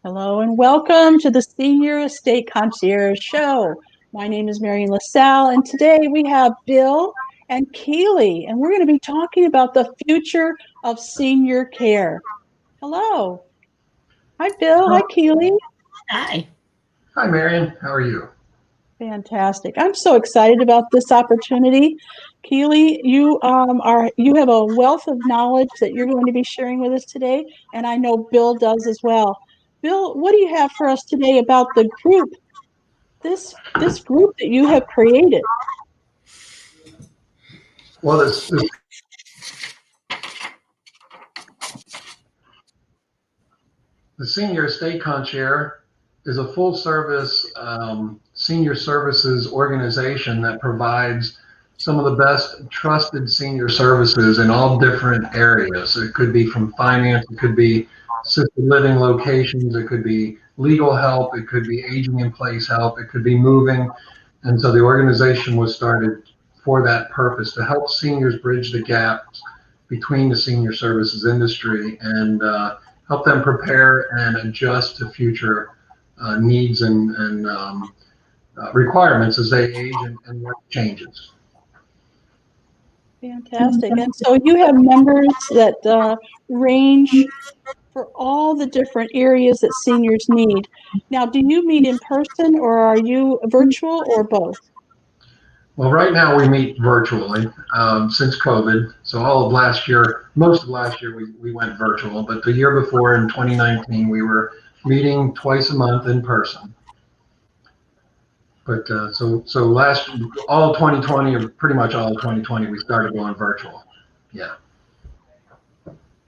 Hello and welcome to the Senior Estate Concierge Show. My name is Marian LaSalle, and today we have Bill and Keely, and we're going to be talking about the future of senior care. Hello. Hi, Bill. Hi, Keely. Hi. Hi, Marian. How are you? Fantastic. I'm so excited about this opportunity. Keely, you have a wealth of knowledge that you're going to be sharing with us today, and I know Bill does as well. Bill, what do you have for us today about the group, this group that you have created? Well, the Senior Estate Concierge is a full-service senior services organization that provides some of the best trusted senior services in all different areas. It could be from finance, it could be assisted living locations, it could be legal help, it could be aging in place help, it could be moving. And so the organization was started for that purpose, to help seniors bridge the gaps between the senior services industry and help them prepare and adjust to future needs and requirements as they age and life changes. Fantastic. And so you have members that range for all the different areas that seniors need. Now, do you meet in person or are you virtual or both? Well, right now we meet virtually since COVID. So all of last year, most of last year, we went virtual. But the year before, in 2019, we were meeting twice a month in person. But so all of 2020, or pretty much all of 2020, we started going virtual. Yeah.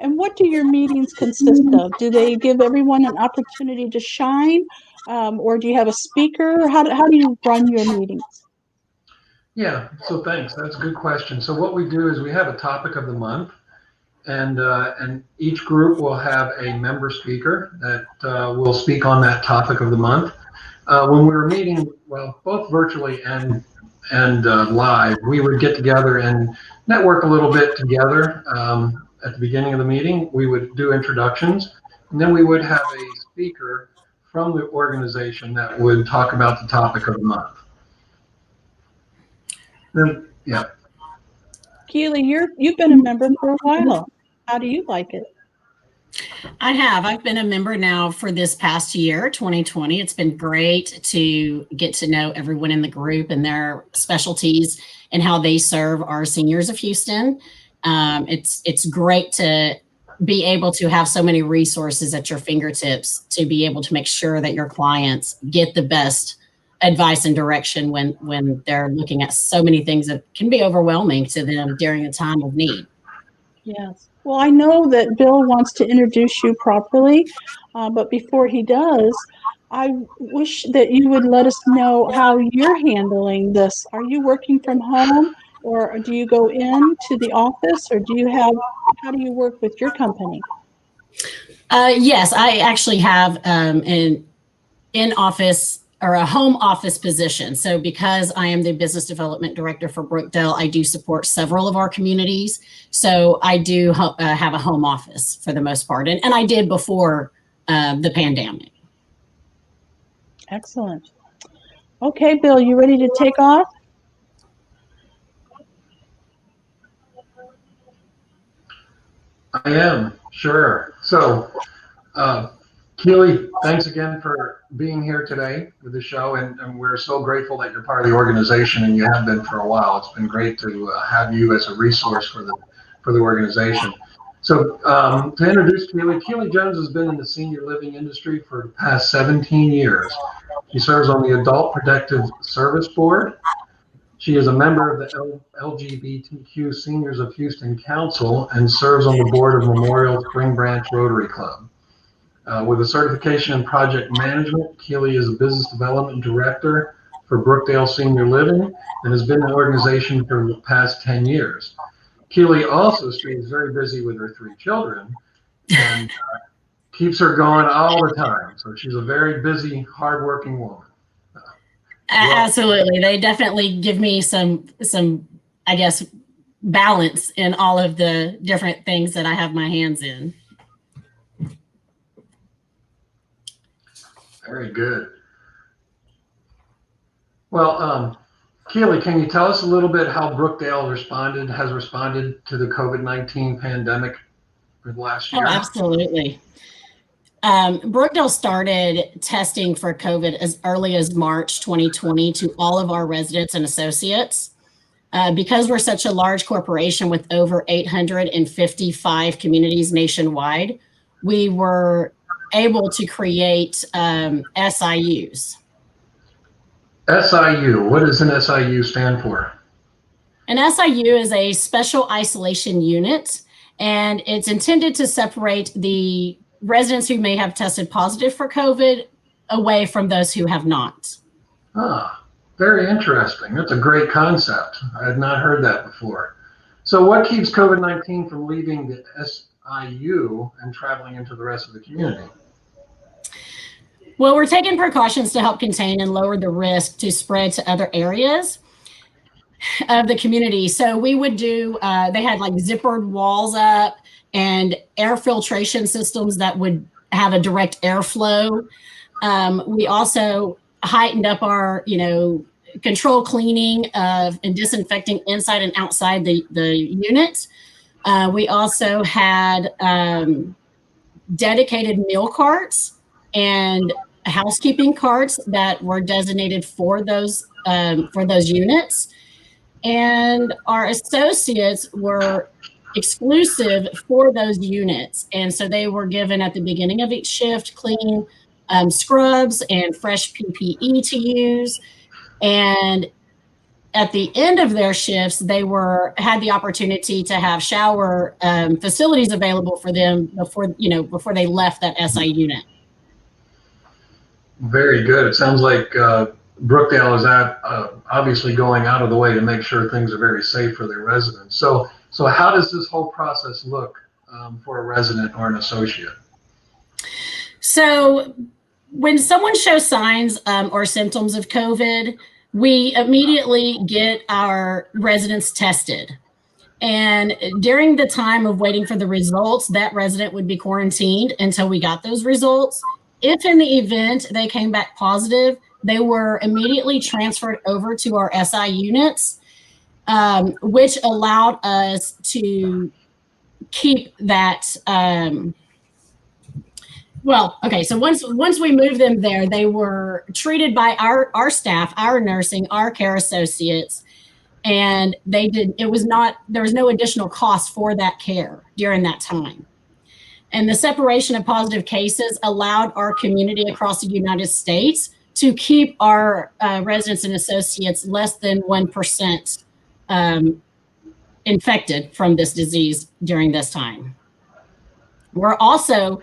And what do your meetings consist of? Do they give everyone an opportunity to shine, or do you have a speaker? How do you run your meetings? Yeah, so thanks. That's a good question. So what we do is we have a topic of the month, and each group will have a member speaker that will speak on that topic of the month. When we were meeting, well, both virtually and live, we would get together and network a little bit together. At the beginning of the meeting, we would do introductions, and then we would have a speaker from the organization that would talk about the topic of the month. Yeah. Keely, you've been a member for a while. How do you like it? I have. I've been a member now for this past year, 2020. It's been great to get to know everyone in the group and their specialties and how they serve our seniors of Houston. It's great to be able to have so many resources at your fingertips to be able to make sure that your clients get the best advice and direction when they're looking at so many things that can be overwhelming to them during a time of need. Yes. Well, I know that Bill wants to introduce you properly, but before he does, I wish that you would let us know how you're handling this. Are you working from home, or do you go into the office, or how do you work with your company? Yes, I actually have an in-office or a home office position. So because I am the business development director for Brookdale, I do support several of our communities. So I do have a home office for the most part. And I did before the pandemic. Excellent. Okay, Bill, you ready to take off? I am, sure. So, Keely, thanks again for being here today with the show, and we're so grateful that you're part of the organization, and you have been for a while. It's been great to have you as a resource for the organization. So, to introduce Keely, Keely-Jones has been in the senior living industry for the past 17 years. She serves on the Adult Protective Service Board. She is a member of the LGBTQ Seniors of Houston Council and serves on the board of Memorial Spring Branch Rotary Club. With a certification in project management, Keely is a business development director for Brookdale Senior Living and has been in the organization for the past 10 years. Keely also stays very busy with her 3 children and keeps her going all the time. So she's a very busy, hardworking woman. Absolutely. They definitely give me some, I guess, balance in all of the different things that I have my hands in. Very good. Well, Keely, can you tell us a little bit how Brookdale has responded to the COVID-19 pandemic for the last Oh, year? absolutely. Brookdale started testing for COVID as early as March 2020 to all of our residents and associates. Because we're such a large corporation with over 855 communities nationwide, we were able to create SIUs. SIU, what does an SIU stand for? An SIU is a special isolation unit, and it's intended to separate the residents who may have tested positive for COVID away from those who have not. Ah, very interesting. That's a great concept. I had not heard that before. So what keeps COVID-19 from leaving the SIU and traveling into the rest of the community? Well, we're taking precautions to help contain and lower the risk to spread to other areas of the community. So we would do, they had like zippered walls up and air filtration systems that would have a direct airflow. We also heightened up our, control cleaning of and disinfecting inside and outside the unit. We also had dedicated meal carts and housekeeping carts that were designated for those units. And our associates were exclusive for those units. And so they were given at the beginning of each shift clean scrubs and fresh PPE to use. And at the end of their shifts, they had the opportunity to have shower facilities available for them before they left that SI unit. Very good. It sounds like Brookdale is obviously going out of the way to make sure things are very safe for their residents. So how does this whole process look for a resident or an associate? So when someone shows signs or symptoms of COVID, we immediately get our residents tested. And during the time of waiting for the results, that resident would be quarantined until we got those results. If in the event they came back positive, they were immediately transferred over to our SI units, which allowed us to keep that. So once we moved them there, they were treated by our staff, our nursing, our care associates, and there was no additional cost for that care during that time. And the separation of positive cases allowed our community across the United States to keep our residents and associates less than 1% infected from this disease during this time. We're also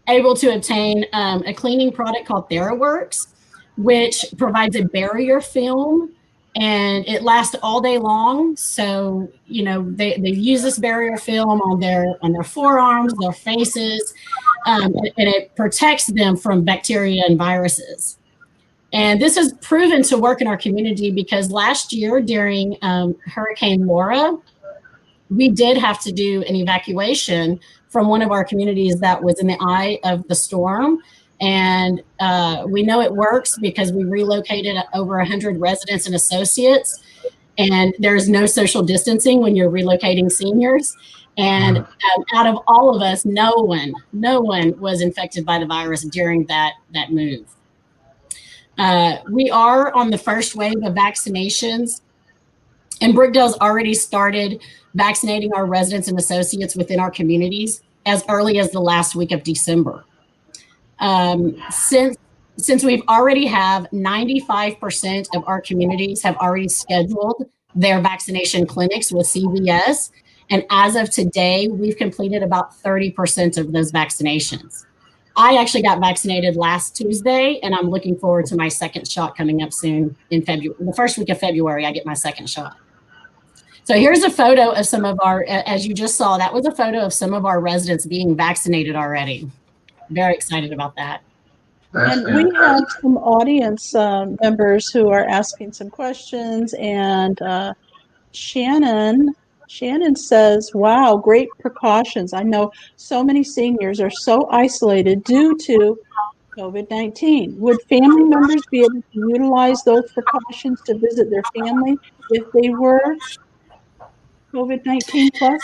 able to obtain a cleaning product called TheraWorks, which provides a barrier film, and it lasts all day long. So, they use this barrier film on their forearms, their faces, and it protects them from bacteria and viruses. And this has proven to work in our community because last year during Hurricane Laura, we did have to do an evacuation from one of our communities that was in the eye of the storm. And we know it works because we relocated over 100 residents and associates, and there's no social distancing when you're relocating seniors. And out of all of us, no one was infected by the virus during that move. We are on the first wave of vaccinations, and Brookdale's already started vaccinating our residents and associates within our communities as early as the last week of December. Since we've already have 95% of our communities have already scheduled their vaccination clinics with CVS. And as of today, we've completed about 30% of those vaccinations. I actually got vaccinated last Tuesday, and I'm looking forward to my second shot coming up soon in February. The first week of February, I get my second shot. So here's a photo of some of our, as you just saw, that was a photo of some of our residents being vaccinated already. Very excited about that. And we have some audience members who are asking some questions, and Shannon says, wow, great precautions. I know so many seniors are so isolated due to COVID-19. Would family members be able to utilize those precautions to visit their family if they were COVID-19 plus?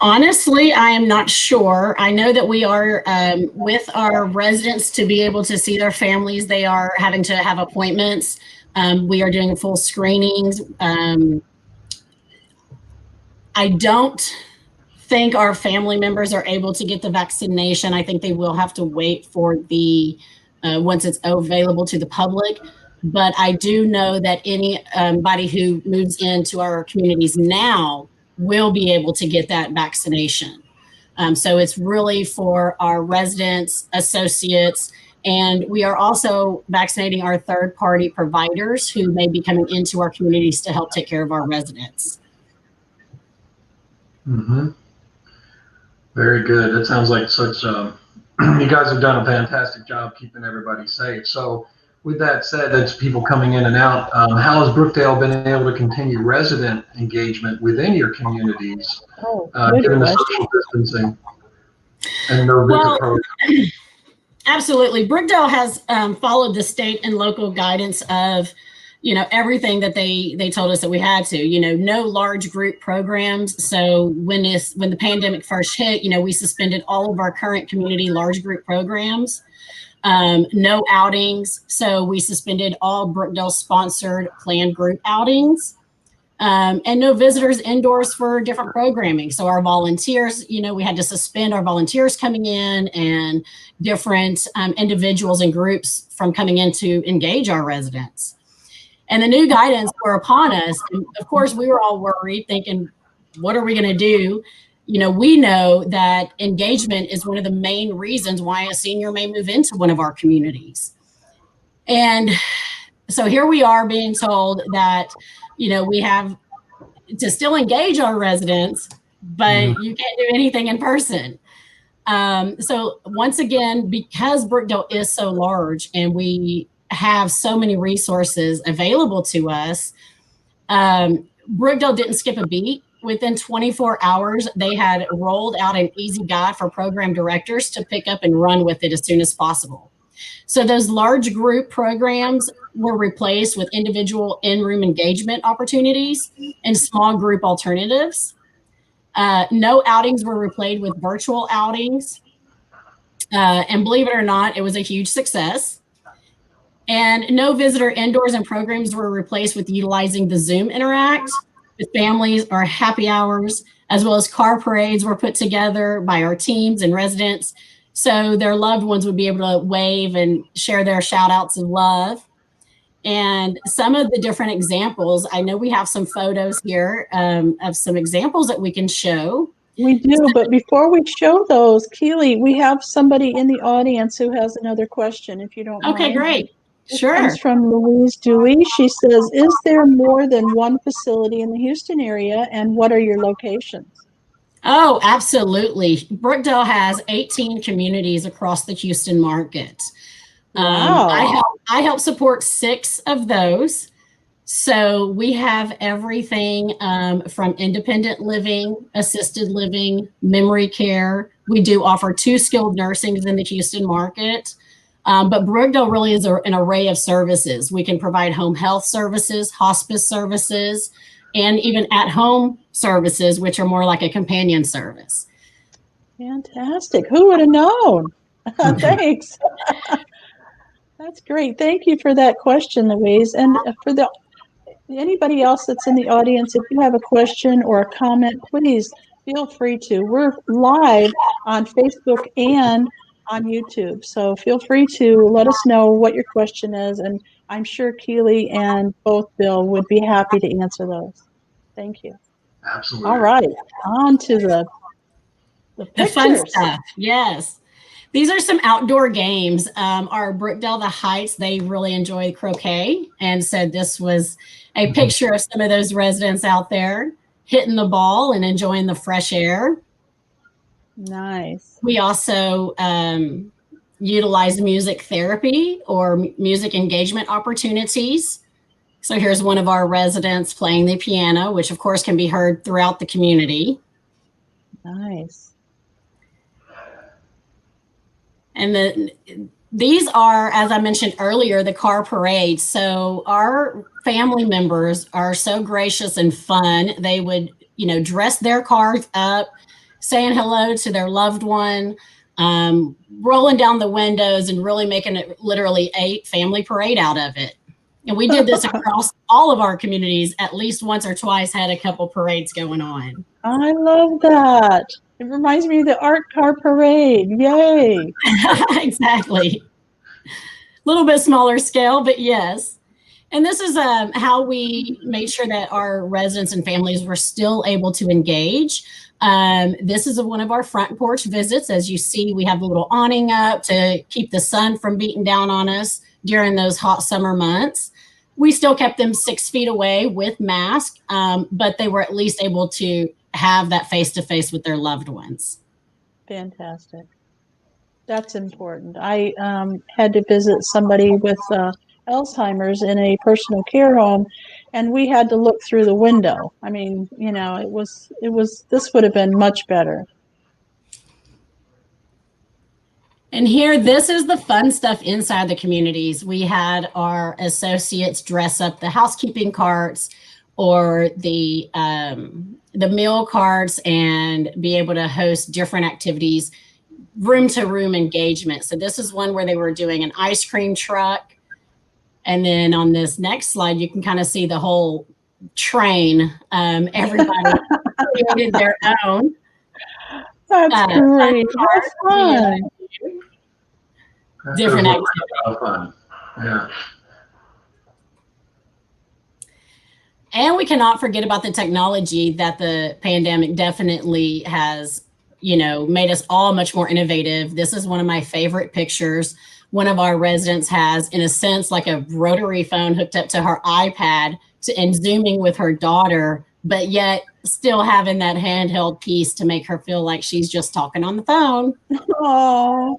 Honestly, I am not sure. I know that we are with our residents to be able to see their families. They are having to have appointments. We are doing full screenings. I don't think our family members are able to get the vaccination. I think they will have to wait for the once it's available to the public. But I do know that anybody who moves into our communities now will be able to get that vaccination. So it's really for our residents, associates, and we are also vaccinating our third-party providers who may be coming into our communities to help take care of our residents. Mm-hmm. Very good. That sounds like such, you guys have done a fantastic job keeping everybody safe. So with that said, that's people coming in and out. How has Brookdale been able to continue resident engagement within your communities, given the social distancing and no visit program? Absolutely. Brookdale has followed the state and local guidance of, everything that they told us that we had to, no large group programs. So when the pandemic first hit, we suspended all of our current community large group programs. No outings. So we suspended all Brookdale sponsored planned group outings. And no visitors indoors for different programming. So our volunteers, we had to suspend our volunteers coming in and different individuals and groups from coming in to engage our residents. And the new guidance were upon us. And of course, we were all worried, thinking, what are we going to do? We know that engagement is one of the main reasons why a senior may move into one of our communities. And so here we are being told that, we have to still engage our residents, but you can't do anything in person. So once again, because Brookdale is so large and we have so many resources available to us, Brookdale didn't skip a beat. Within 24 hours, they had rolled out an easy guide for program directors to pick up and run with it as soon as possible. So those large group programs were replaced with individual in-room engagement opportunities and small group alternatives. No outings were replaced with virtual outings. And believe it or not, it was a huge success. And no visitor indoors and programs were replaced with utilizing the Zoom Interact with families or happy hours, as well as car parades were put together by our teams and residents. So their loved ones would be able to wave and share their shout outs of love. And some of the different examples, I know we have some photos here of some examples that we can show. We do, but before we show those, Keely, we have somebody in the audience who has another question, if you don't mind. Okay, great. This Sure. comes from Louise Dewey. She says, is there more than one facility in the Houston area, and what are your locations? Oh, absolutely. Brookdale has 18 communities across the Houston market. Wow. I help support 6 of those. So we have everything from independent living, assisted living, memory care. We do offer 2 skilled nursings in the Houston market. But Brookdale really is an array of services. We can provide home health services, hospice services, and even at-home services, which are more like a companion service. Fantastic. Who would have known? Thanks. That's great. Thank you for that question, Louise. And for anybody else that's in the audience, if you have a question or a comment, please feel free to. We're live on Facebook and on YouTube. So feel free to let us know what your question is. And I'm sure Keely and both Bill would be happy to answer those. Thank you. Absolutely. All right. On to the pictures. The fun stuff. Yes. These are some outdoor games. Our Brookdale, the Heights, they really enjoy croquet. And so this was a picture of some of those residents out there hitting the ball and enjoying the fresh air. Nice. We also utilize music therapy or music engagement opportunities. So here's one of our residents playing the piano, which of course can be heard throughout the community. Nice. And these are, as I mentioned earlier, the car parades. So our family members are so gracious and fun. They would, dress their cars up, saying hello to their loved one, rolling down the windows and really making it literally a family parade out of it. And we did this across all of our communities, at least once or twice, had a couple parades going on. I love that. It reminds me of the art car parade. Yay. Exactly. A little bit smaller scale, but yes. And this is how we made sure that our residents and families were still able to engage. This is one of our front porch visits. As you see, we have a little awning up to keep the sun from beating down on us during those hot summer months. We still kept them 6 feet away with masks, but they were at least able to have that face-to-face with their loved ones. Fantastic. That's important. I had to visit somebody with Alzheimer's in a personal care home, and we had to look through the window. I mean, this would have been much better. And here, this is the fun stuff inside the communities. We had our associates dress up the housekeeping carts or the meal carts and be able to host different activities, room-to-room engagement. So this is one where they were doing an ice cream truck. And then on this next slide, you can kind of see the whole train. Everybody created their own. That's great. How fun. Different activities. Fun. Yeah. And we cannot forget about the technology that the pandemic definitely has, made us all much more innovative. This is one of my favorite pictures. One of our residents has, in a sense, like a rotary phone hooked up to her iPad and Zooming with her daughter, but yet still having that handheld piece to make her feel like she's just talking on the phone. Oh,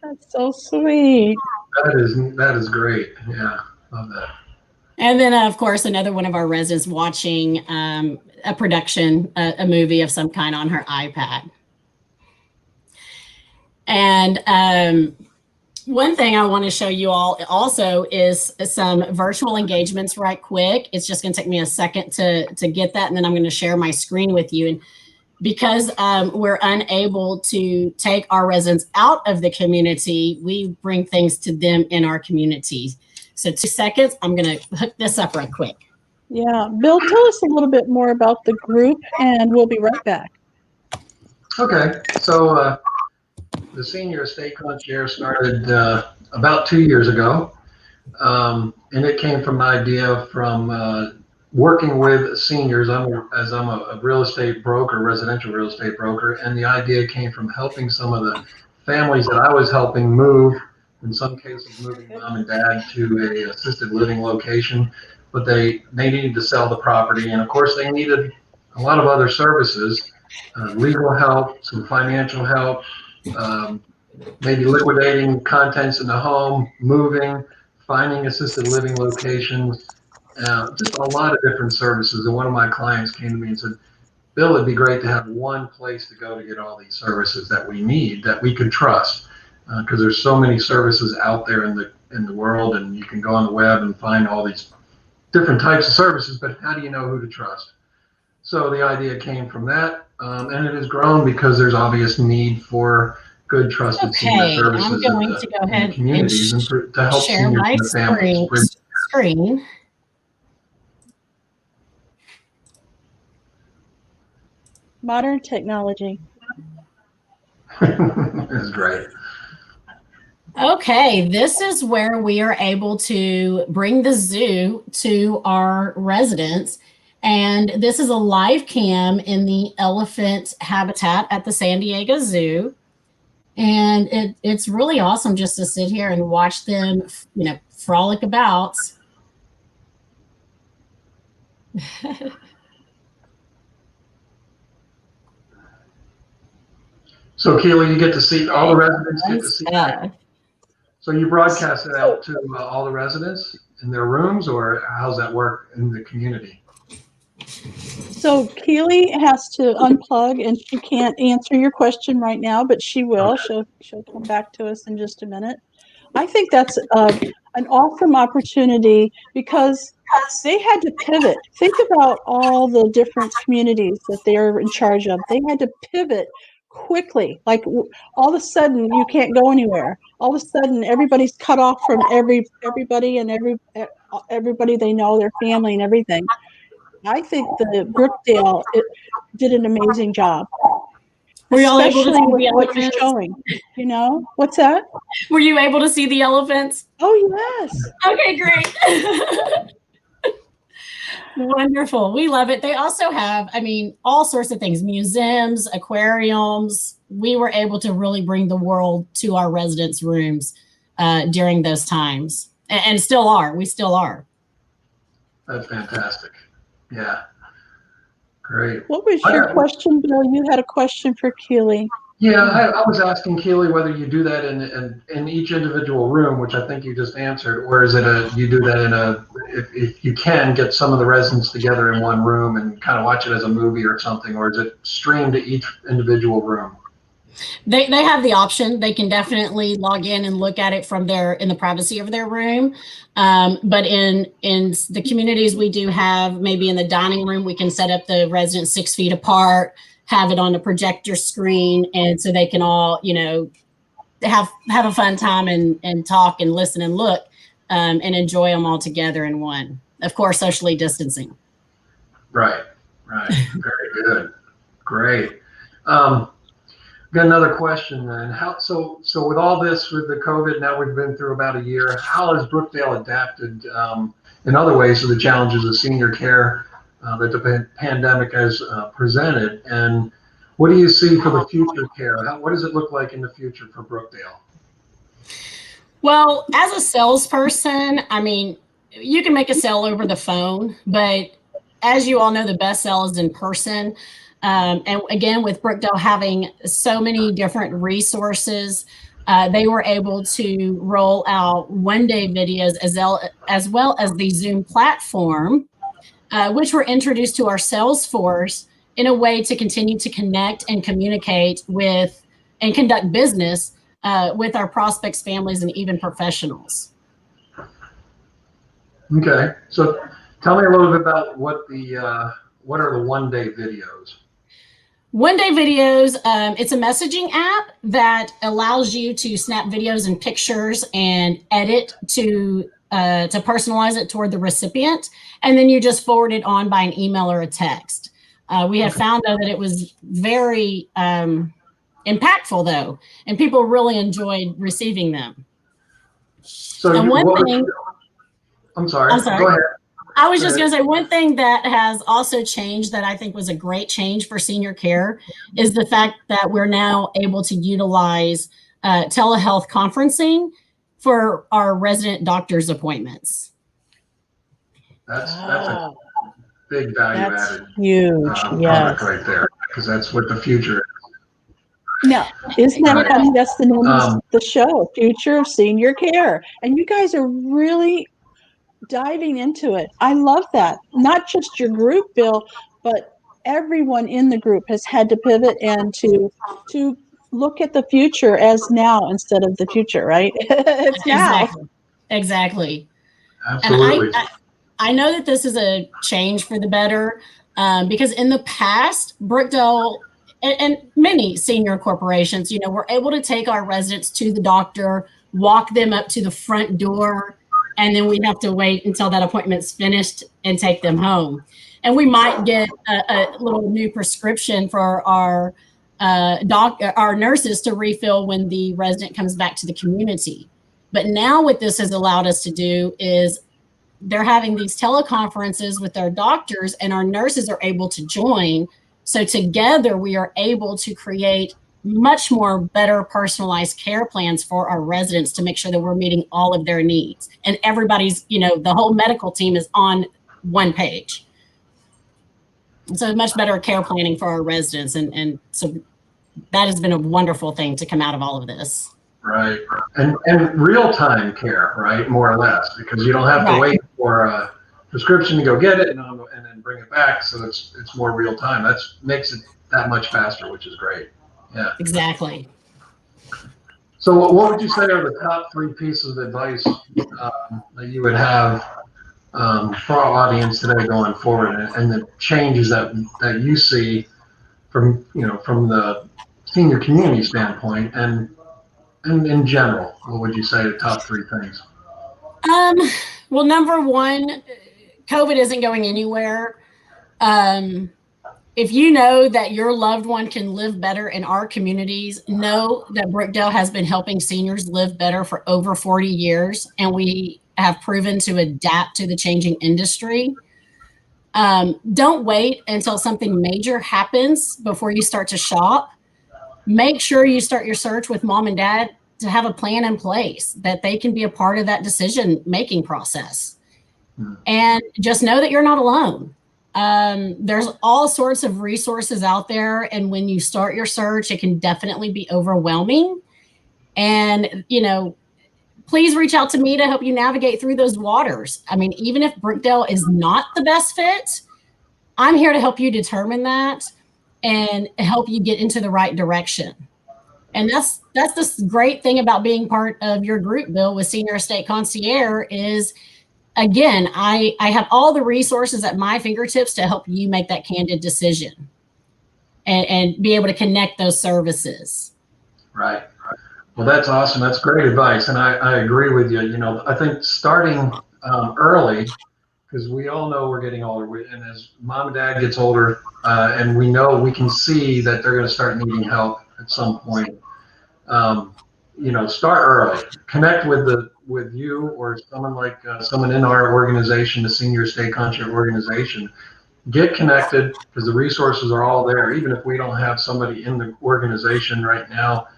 that's so sweet. That is great. Yeah, love that. And then, of course, another one of our residents watching a production, a movie of some kind on her iPad. And one thing I want to show you all also is some virtual engagements right quick. It's just going to take me a second to get that, and then I'm going to share my screen with you. And because we're unable to take our residents out of the community, we bring things to them in our community. So 2 seconds, I'm going to hook this up right quick. Yeah. Bill, tell us a little bit more about the group, and we'll be right back. Okay. So the Senior Estate Concierge started about 2 years ago. And it came from an idea from working with seniors. I'm a real estate broker, residential real estate broker. And the idea came from helping some of the families that I was helping move, in some cases moving mom and dad to a assisted living location, but they needed to sell the property, and of course they needed a lot of other services, legal help, some financial help, maybe liquidating contents in the home, moving, finding assisted living locations, just a lot of different services. And one of my clients came to me and said, Bill, it'd be great to have one place to go to get all these services that we need, that we can trust. Because there's so many services out there in the world, and you can go on the web and find all these different types of services, but how do you know who to trust? So the idea came from that, and it has grown because there's obvious need for good, trusted senior services I'm going to go ahead in communities and to help share seniors my and their families. screen. Modern technology. It's great. Okay, this is where we are able to bring the zoo to our residents. And this is a live cam in the elephant habitat at the San Diego Zoo. And it's really awesome just to sit here and watch them, frolic about. So Keely, you get to see, all the residents get to see that. So you broadcast it out to all the residents in their rooms, or how's that work in the community? So Keely has to unplug and she can't answer your question right now, but she will. Okay. She'll come back to us in just a minute. I think that's an awesome opportunity because they had to pivot. Think about all the different communities that they're in charge of. They had to pivot quickly. Like all of a sudden, you can't go anywhere. All of a sudden, everybody's cut off from everybody and everybody they know, their family and everything. I think the Brookdale did an amazing job, Were y'all able to especially see with the what you're elephants? showing. You know what's that? Were you able to see the elephants? Oh yes. Okay, great. Wonderful. We love it. They also have, I mean, all sorts of things, museums, aquariums. We were able to really bring the world to our residents' rooms during those times and still are. We still are. That's fantastic. Yeah. Great. What was your question, Bill? You had a question for Keely. Yeah, I was asking Keely whether you do that in each individual room, which I think you just answered, or is it you do that in if you can get some of the residents together in one room and kind of watch it as a movie or something, or is it streamed to each individual room? They have the option. They can definitely log in and look at it from in the privacy of their room. But in the communities we do have, maybe in the dining room, we can set up the residents 6 feet apart, have it on a projector screen, and so they can all, you know, have a fun time and talk and listen and look and enjoy them all together in one. Of course, socially distancing. Right. Very good. Great. Got another question then. So with all this, with the COVID, now we've been through about a year, how has Brookdale adapted in other ways to the challenges of senior care that the pandemic has presented? And what do you see for the future care? What does it look like in the future for Brookdale? Well, as a salesperson, I mean, you can make a sale over the phone, but as you all know, the best sell is in person. And again, with Brookdale having so many different resources, they were able to roll out one-day videos as well as the Zoom platform, which were introduced to our sales force in a way to continue to connect and communicate with and conduct business with our prospects, families, and even professionals. Okay, so tell me a little bit about what are the one-day videos? One-day videos, it's a messaging app that allows you to snap videos and pictures and edit to personalize it toward the recipient, and then you just forward it on by an email or a text. We have found though that it was very impactful though, and people really enjoyed receiving them. So and I'm sorry. I'm sorry. Go ahead. I was just going to say one thing that has also changed that I think was a great change for senior care is the fact that we're now able to utilize telehealth conferencing for our resident doctor's appointents. That's a big value added. Huge, yes. Product right there, because that's what the future is. Now, isn't that funny? That's the name of the show, Future of Senior Care. And you guys are really diving into it. I love that. Not just your group, Bill, but everyone in the group has had to pivot and to look at the future as now instead of the future, right? It's now. Exactly. Absolutely. And I know that this is a change for the better because in the past, Brookdale and many senior corporations, you know, were able to take our residents to the doctor, walk them up to the front door, and then we'd have to wait until that appointment's finished and take them home. And we might get a little new prescription for our nurses to refill when the resident comes back to the community. But now what this has allowed us to do is they're having these teleconferences with their doctors and our nurses are able to join. So together we are able to create much more better personalized care plans for our residents to make sure that we're meeting all of their needs. And everybody's, you know, the whole medical team is on one page. So much better care planning for our residents. And so that has been a wonderful thing to come out of all of this. Right. And real-time care, right? More or less, because you don't have to wait for prescription to go get it and then bring it back. So it's more real time. That makes it that much faster, which is great. Yeah. Exactly. So what would you say are the top 3 pieces of advice that you would have for our audience today going forward, and the changes that you see from the senior community standpoint, and in general, what would you say the top 3 things? Well, number one, COVID isn't going anywhere. If you know that your loved one can live better in our communities, know that Brookdale has been helping seniors live better for over 40 years, and we have proven to adapt to the changing industry. Don't wait until something major happens before you start to shop. Make sure you start your search with mom and dad to have a plan in place that they can be a part of that decision-making process. And just know that you're not alone. There's all sorts of resources out there. And when you start your search, it can definitely be overwhelming. And, please reach out to me to help you navigate through those waters. I mean, even if Brookdale is not the best fit, I'm here to help you determine that and help you get into the right direction. And that's the great thing about being part of your group, Bill, with Senior Estate Concierge is, again, I have all the resources at my fingertips to help you make that candid decision and be able to connect those services. Right. Well, that's awesome. That's great advice. And I agree with you. I think starting early, because we all know we're getting older. And as mom and dad gets older, and we can see that they're going to start needing help at some point. Start early. Connect with you or someone like someone in our organization, the Senior Estate Concierge organization. Get connected because the resources are all there. Even if we don't have somebody in the organization right now,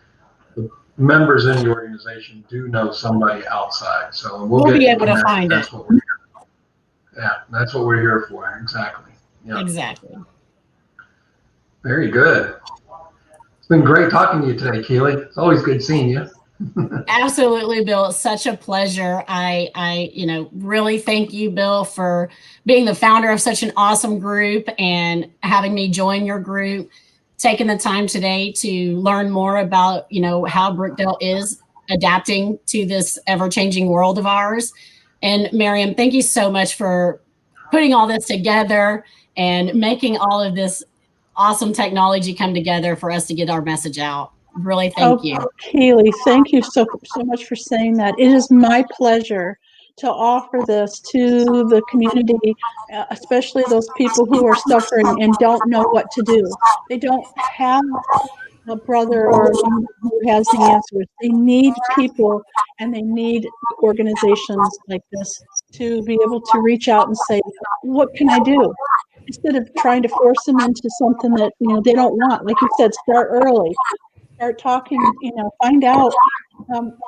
the members in the organization do know somebody outside. So we'll be able to find it. That's what we're here for. Exactly. Yeah. Exactly. Very good. It's been great talking to you today, Keely. It's always good seeing you. Absolutely, Bill. It's such a pleasure. I really thank you, Bill, for being the founder of such an awesome group and having me join your group, taking the time today to learn more about, how Brookdale is adapting to this ever-changing world of ours. And Miriam, thank you so much for putting all this together and making all of this awesome technology come together for us to get our message out. Really, thank you. Keely, thank you so much for saying that. It is my pleasure to offer this to the community, especially those people who are suffering and don't know what to do. They don't have a brother or someone who has the answers. They need people and they need organizations like this to be able to reach out and say, what can I do? Instead of trying to force them into something that they don't want. Like you said, start early. Start talking, find out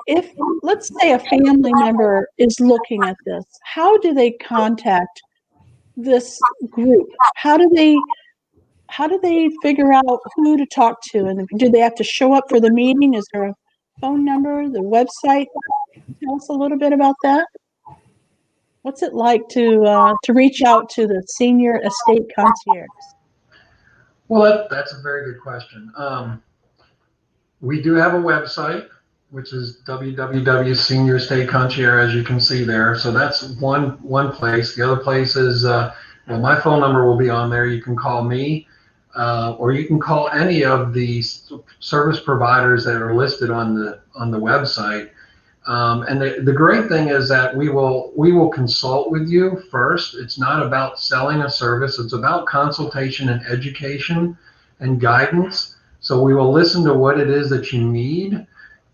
if, let's say, a family member is looking at this, how do they contact this group? How do they figure out who to talk to? And do they have to show up for the meeting? Is there a phone number, the website? Tell us a little bit about that. What's it like to reach out to the Senior Estate Concierge? Well, that's a very good question. We do have a website, which is www.Senior Estate Concierge, as you can see there. So that's one place. The other place is, my phone number will be on there. You can call me, or you can call any of the service providers that are listed on the website. And the great thing is that we will consult with you first. It's not about selling a service. It's about consultation and education and guidance. So we will listen to what it is that you need.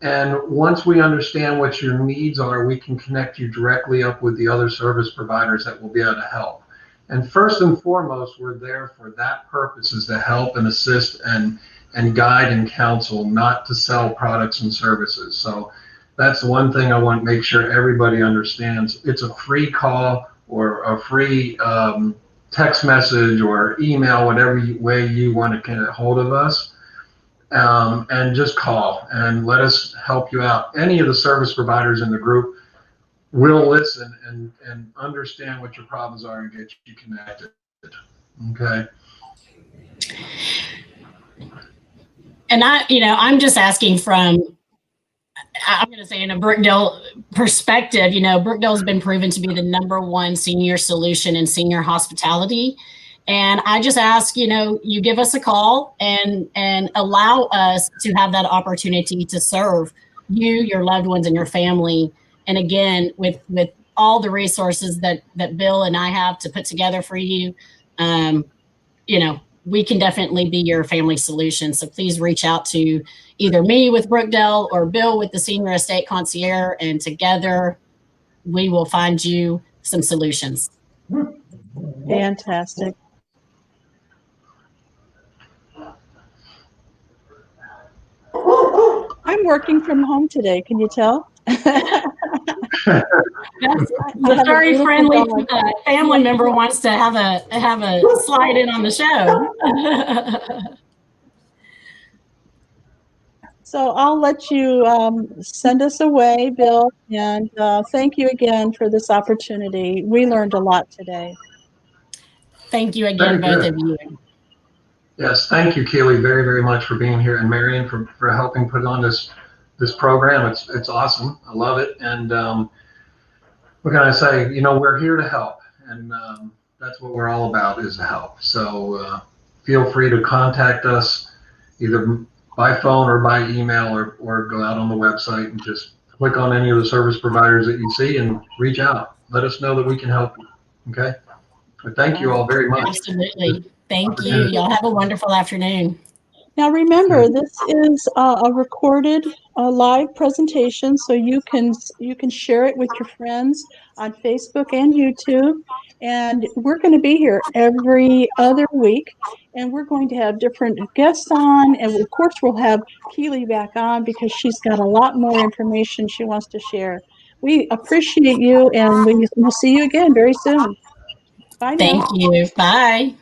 And once we understand what your needs are, we can connect you directly up with the other service providers that will be able to help. And first and foremost, we're there for that purpose, is to help and assist and guide and counsel, not to sell products and services. So that's one thing I want to make sure everybody understands. It's a free call or a free text message or email, whatever way you want to get a hold of us. And just call and let us help you out. Any of the service providers in the group will listen and understand what your problems are and get you connected. Okay. And I'm just asking from, I'm going to say in a Brookdale perspective, Brookdale's been proven to be the #1 senior solution in senior hospitality. And I just ask, you give us a call and allow us to have that opportunity to serve you, your loved ones, and your family. And again, with all the resources that Bill and I have to put together for you, we can definitely be your family solution. So please reach out to either me with Brookdale or Bill with the Senior Estate Concierge, and together we will find you some solutions. Fantastic. I'm working from home today. Can you tell? The very friendly family member wants to have a slide in on the show. So I'll let you send us away, Bill, and thank you again for this opportunity. We learned a lot today. Thank you again, both of you. Yes, thank you, Keely, very, very much for being here, and Marion for helping put on this program. It's awesome. I love it. And what can I say? We're here to help, and that's what we're all about, is to help. So feel free to contact us either by phone or by email, or go out on the website and just click on any of the service providers that you see and reach out. Let us know that we can help you. Okay? But thank you all very much. Absolutely. Thank you. Y'all have a wonderful afternoon. Now remember, this is a recorded live presentation, so you can share it with your friends on Facebook and YouTube. And we're going to be here every other week, and we're going to have different guests on, and of course we'll have Keely back on because she's got a lot more information she wants to share. We appreciate you, and we'll see you again very soon. Bye now. Thank you. Bye.